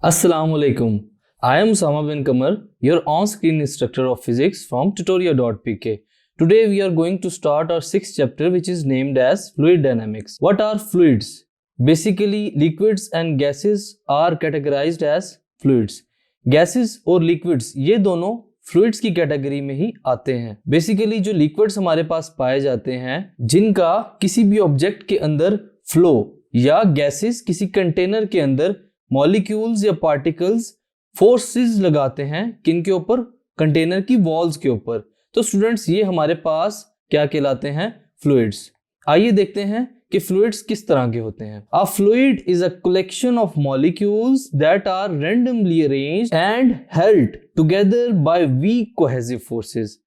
Assalamualaikum. I am Usama bin Kamar, your on-screen instructor of physics from tutorial.pk. Today we are going to start our sixth chapter, which is named as fluid dynamics. What are fluids? Basically, liquids and gases are categorized as fluids. Gases और liquids ये दोनों fluids की category में ही आते हैं। Basically जो liquids हमारे पास पाए जाते हैं जिनका किसी भी ऑब्जेक्ट के अंदर फ्लो या गैसेस किसी कंटेनर के अंदर मॉलिक्यूल्स या पार्टिकल्स फोर्सेस लगाते हैं किनके ऊपर, कंटेनर की वॉल्स के ऊपर। तो स्टूडेंट्स ये हमारे पास क्या कहलाते हैं, फ्लूइड्स। आइए देखते हैं कि फ्लूइड्स किस तरह के होते हैं। A fluid is a collection of molecules that are randomly arranged and held together by weak cohesive forces.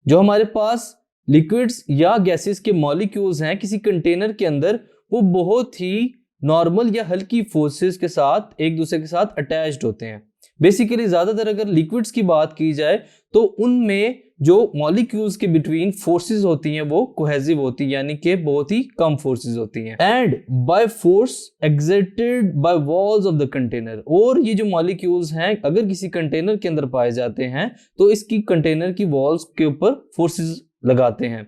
जो हमारे पास लिक्विड्स या गैसेस के मॉलिक्यूल्स हैं किसी कंटेनर के अंदर, वो बहुत ही नॉर्मल या हल्की फोर्सेस के साथ एक दूसरे के साथ अटैच्ड होते हैं। बेसिकली ज्यादातर अगर लिक्विड्स की बात की जाए तो उनमें जो मॉलिक्यूल्स के बिटवीन फोर्सेस होती हैं वो कोहेसिव होती है, यानी कि बहुत ही कम फोर्सेस होती हैं। And by force exerted by walls of the container. और ये जो मॉलिक्यूल्स हैं अगर किसी कंटेनर के अंदर पाए जाते हैं तो इसकी कंटेनर की वॉल्स के ऊपर फोर्सेस लगाते हैं,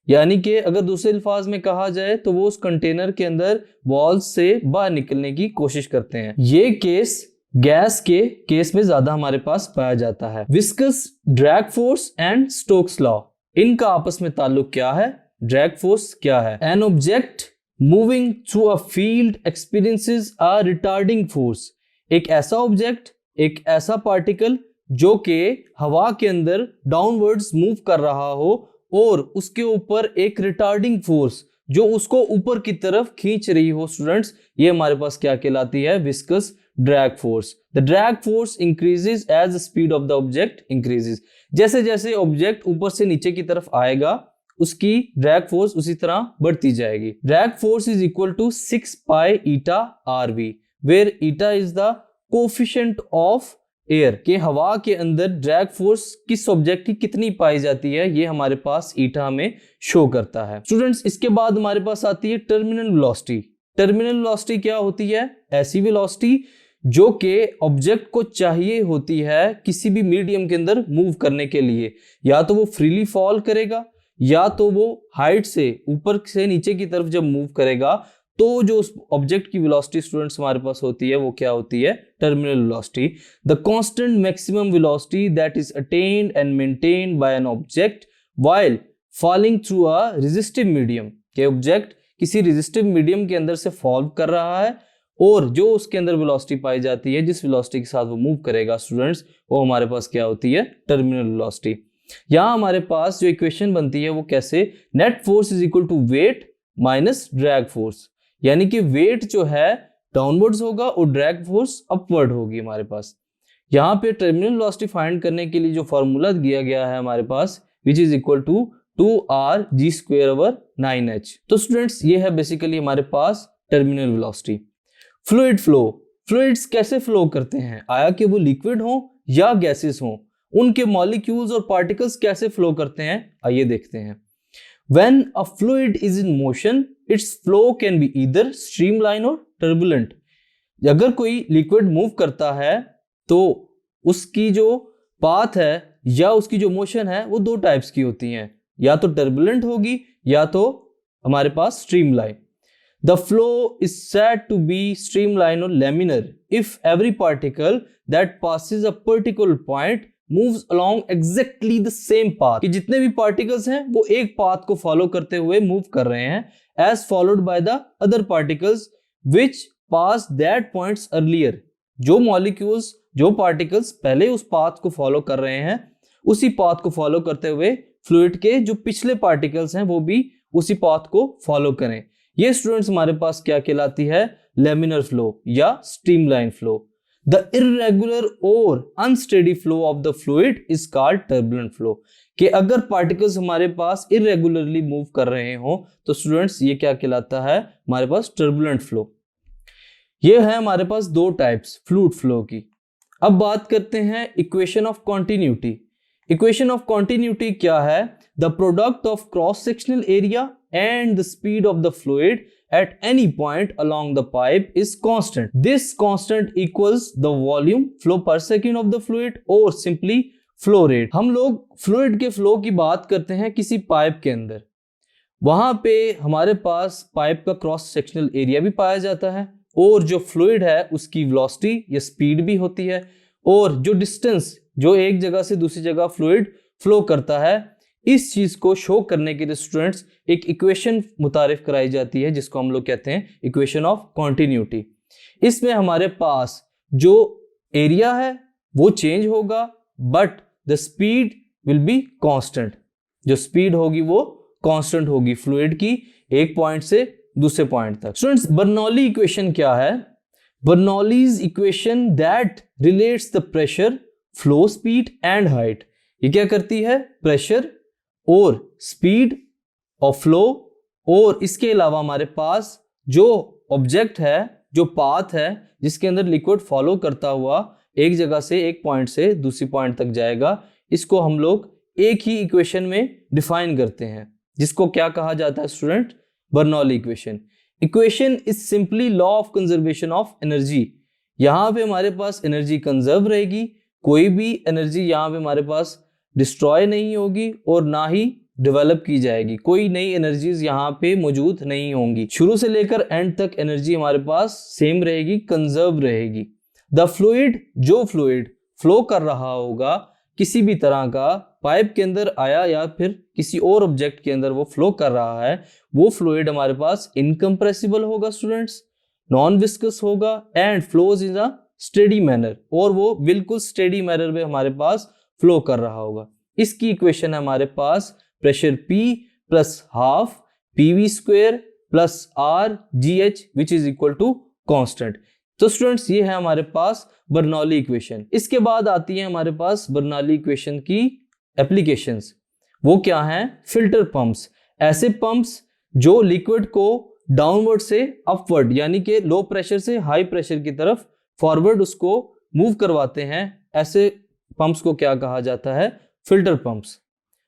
यानी कि अगर दूसरे अल्फाज में कहा जाए तो वो उस कंटेनर के अंदर वॉल्स से बाहर निकलने की कोशिश करते हैं। ये केस गैस के केस में ज्यादा हमारे पास पाया जाता है। Viscous drag force and Stokes law, इनका आपस में ताल्लुक क्या है, ड्रैग फोर्स क्या है। An object moving through a field experiences a retarding force. एक ऐसा ऑब्जेक्ट, एक ऐसा पार्टिकल जो कि हवा के अंदर डाउनवर्ड्स मूव कर रहा हो और उसके ऊपर एक रिटार्डिंग फोर्स जो उसको ऊपर की तरफ खींच रही हो, स्टूडेंट्स ये हमारे पास क्या कहलाती है, viscous drag force. The drag force increases as the speed of the object increases. जैसे जैसे ऑब्जेक्ट ऊपर से नीचे की तरफ आएगा उसकी ड्रैग फोर्स उसी तरह बढ़ती जाएगी। Drag force is equal to 6 pi eta r v, where eta is the coefficient of air, के हवा के अंदर ड्रैग फोर्स किस ऑब्जेक्ट की कितनी पाई जाती है ये हमारे पास ईटा में शो करता है। स्टूडेंट्स इसके बाद हमारे पास आती है टर्मिनल वेलोसिटी। टर्मिनल वेलोसिटी क्या होती है, ऐसी वेलोसिटी जो कि ऑब्जेक्ट को चाहिए होती है किसी भी मीडियम के अंदर मूव करने के लिए। या तो वो फ्रीली फॉल करेगा या तो वो हाइट से ऊपर से नीचे की तरफ जब मूव करेगा तो जो उस ऑब्जेक्ट की वेलोसिटी स्टूडेंट्स हमारे पास होती है वो क्या होती है, terminal velocity. The constant maximum velocity that is attend and maintained by an object while falling through a resistive medium, के ऑब्जेक्ट किसी रेजिस्टिव मीडियम के अंदर से फॉल कर रहा है और जो उसके अंदर वेलोसिटी पाई जाती है, जिस वेलोसिटी के साथ वो मूव करेगा स्टूडेंट्स, वो हमारे पास क्या होती है, टर्मिनल वेलोसिटी। यहां हमारे पास जो इक्वेशन बनती है वो कैसे, net force is equal to weight minus drag force, यानी कि वेट जो है डाउनवर्ड्स होगा और ड्रैग फोर्स अपवर्ड होगी हमारे पास। यहाँ पे टर्मिनल वेलोसिटी फाइंड करने के लिए जो फॉर्मूला दिया गया है हमारे पास, which is equal to 2rg²/9h। तो स्टूडेंट्स ये है बेसिकली हमारे पास terminal velocity. Fluid flow, fluids कैसे फ्लो करते हैं, आया कि वो लिक्विड हो या गैसेस हो, उनके मॉलिक्यूल्स और पार्टिकल्स कैसे फ्लो करते हैं आइए देखते हैं। When a fluid is in motion, its flow can be either streamline or turbulent. अगर कोई लिक्विड मूव करता है तो उसकी जो पाथ है या उसकी जो मोशन है वो दो टाइप्स की होती हैं, या तो टर्बुलेंट होगी या तो हमारे पास streamline. The flow is said to be streamline or laminar if every particle that passes a particular point moves along exactly the same path, कि जितने भी पार्टिकल्स हैं वो एक पाथ को फॉलो करते हुए मूव कर रहे हैं, as followed by the other particles which pass that points earlier। जो मॉलिक्यूल्स, जो पार्टिकल्स पहले उस पाथ को फॉलो कर रहे हैं उसी पाथ को फॉलो करते हुए फ्लूइड के जो पिछले पार्टिकल्स हैं वो भी उसी पाथ को फॉलो करें। ये स्टूडेंट्स हमारे पास क्या कहलाती है, लेमिनर फ्लो या streamline flow. The irregular or unsteady flow of the fluid is called turbulent flow। कि अगर पार्टिकल्स हमारे पास irregularly मूव कर रहे हो तो स्टूडेंट्स ये क्या कहलाता है, हमारे पास turbulent flow। ये है हमारे पास दो टाइप्स फ्लूइड फ्लो की। अब बात करते हैं equation of continuity. Equation of continuity क्या है, the product of cross sectional area and the speed of the fluid at any point along the pipe is constant. This constant equals the volume flow per second of the fluid or simply flow rate. हम लोग fluid के flow की बात करते हैं किसी pipe के अंदर, वहां पे हमारे पास पाइप का क्रॉस सेक्शनल एरिया भी पाया जाता है और जो फ्लूइड है उसकी वेलोसिटी या स्पीड भी होती है, और जो डिस्टेंस जो एक जगह से दूसरी जगह फ्लूइड फ्लो करता है, इस चीज को शो करने के लिए स्टूडेंट्स एक इक्वेशन मुतारिफ कराई जाती है जिसको हम लोग कहते हैं इक्वेशन ऑफ कॉन्टिन्यूटी। इसमें हमारे पास जो एरिया है वो चेंज होगा but the speed will be constant. जो स्पीड होगी वो कांस्टेंट होगी फ्लूइड की एक पॉइंट से दूसरे पॉइंट तक। स्टूडेंट्स, बर्नौली इक्वेशन क्या है? Bernoulli's equation that relates the pressure, flow speed and height. ये क्या करती है? प्रेशर और स्पीड ऑफ फ्लो, और इसके अलावा हमारे पास जो ऑब्जेक्ट है, जो पाथ है जिसके अंदर लिक्विड फॉलो करता हुआ एक जगह से एक पॉइंट से दूसरी पॉइंट तक जाएगा, इसको हम लोग एक ही इक्वेशन में डिफाइन करते हैं, जिसको क्या कहा जाता है student? Bernoulli equation. Equation is simply law of conservation of energy. यहाँ पे हमारे पास एनर्जी कंजर्व रहेगी, कोई भी एनर्जी यहाँ पे हमारे पास डिस्ट्रॉय नहीं होगी और ना ही डेवलप की जाएगी, कोई नई एनर्जीज यहाँ पे मौजूद नहीं होंगी। शुरू से लेकर एंड तक एनर्जी हमारे पास सेम रहेगी, कंजर्व रहेगी। द फ्लूइड, जो फ्लूइड फ्लो कर रहा होगा किसी भी तरह का, पाइप के अंदर आया या फिर किसी और ऑब्जेक्ट के अंदर वो फ्लो कर रहा है, वो फ्लूइड हमारे पास इनकम्प्रेसिबल होगा स्टूडेंट्स, नॉन विस्कस होगा and flows in a steady manner, और वो बिल्कुल स्टेडी मैनर में हमारे पास फ्लो कर रहा होगा। इसकी इक्वेशन है हमारे पास pressure P plus half PV square plus RGH which is equal to constant. तो स्टूडेंट्स, ये है हमारे पास बर्नौली इक्वेशन। इसके बाद आती है हमारे पास बर्नौली इक्वेशन की एप्लीकेशंस। वो क्या हैं? Filter pumps. ऐसे पंप्स जो लिक्विड को डाउनवर्ड से अपवर्ड यानी कि लो प्रेशर से हाई प्रेशर की तरफ फॉरवर्ड उसको मूव करवाते हैं, ऐसे पंप्स को क्या कहा जाता है? Filter pumps.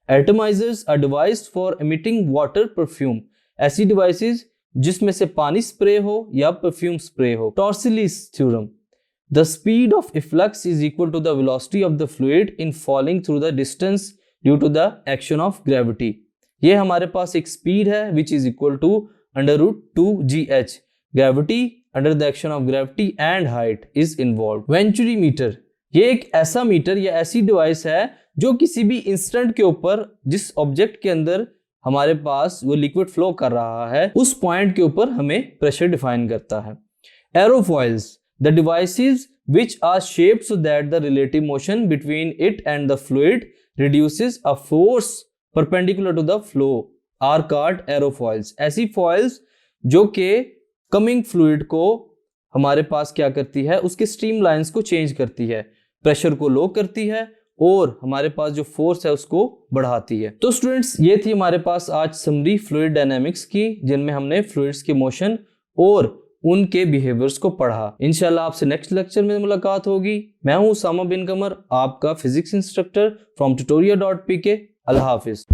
Atomisers are devised for emitting water perfume. ऐसी डिवाइसेस जिसमें से पानी स्प्रे हो या परफ्यूम स्प्रे हो। Torricelli's theorem, the speed of efflux is equal to the velocity of the fluid in falling through the distance due to the action of gravity. ये हमारे पास एक स्पीड है which is equal to √2gh। Gravity, under the action of gravity and height is involve. Venturi meter, ये एक ऐसा metre या ऐसी डिवाइस है जो किसी भी इंस्टेंट के ऊपर जिस ऑब्जेक्ट के अंदर हमारे पास वो लिक्विड फ्लो कर रहा है उस पॉइंट के ऊपर हमें प्रेशर डिफाइन करता है। Aerofoils, the devices which are shaped so that the relative motion between it and the fluid reduces a force perpendicular to the flow are called aerofoils। ऐसी फॉइल्स जो कि कमिंग फ्लूइड को हमारे पास क्या करती है? उसके स्ट्रीम लाइंस को चेंज करती है, प्रेशर को लो करती है और हमारे पास जो फोर्स है उसको बढ़ाती है। तो स्टूडेंट्स, ये थी हमारे पास आज समरी फ्लूइड डायनामिक्स की, जिनमें हमने फ्लूइड्स के मोशन और उनके बिहेवियर्स को पढ़ा। इंशाल्लाह आपसे नेक्स्ट लेक्चर में मुलाकात होगी। मैं हूं उसामा बिन कमर, आपका physics instructor from tutoria.pk। Allah Hafiz.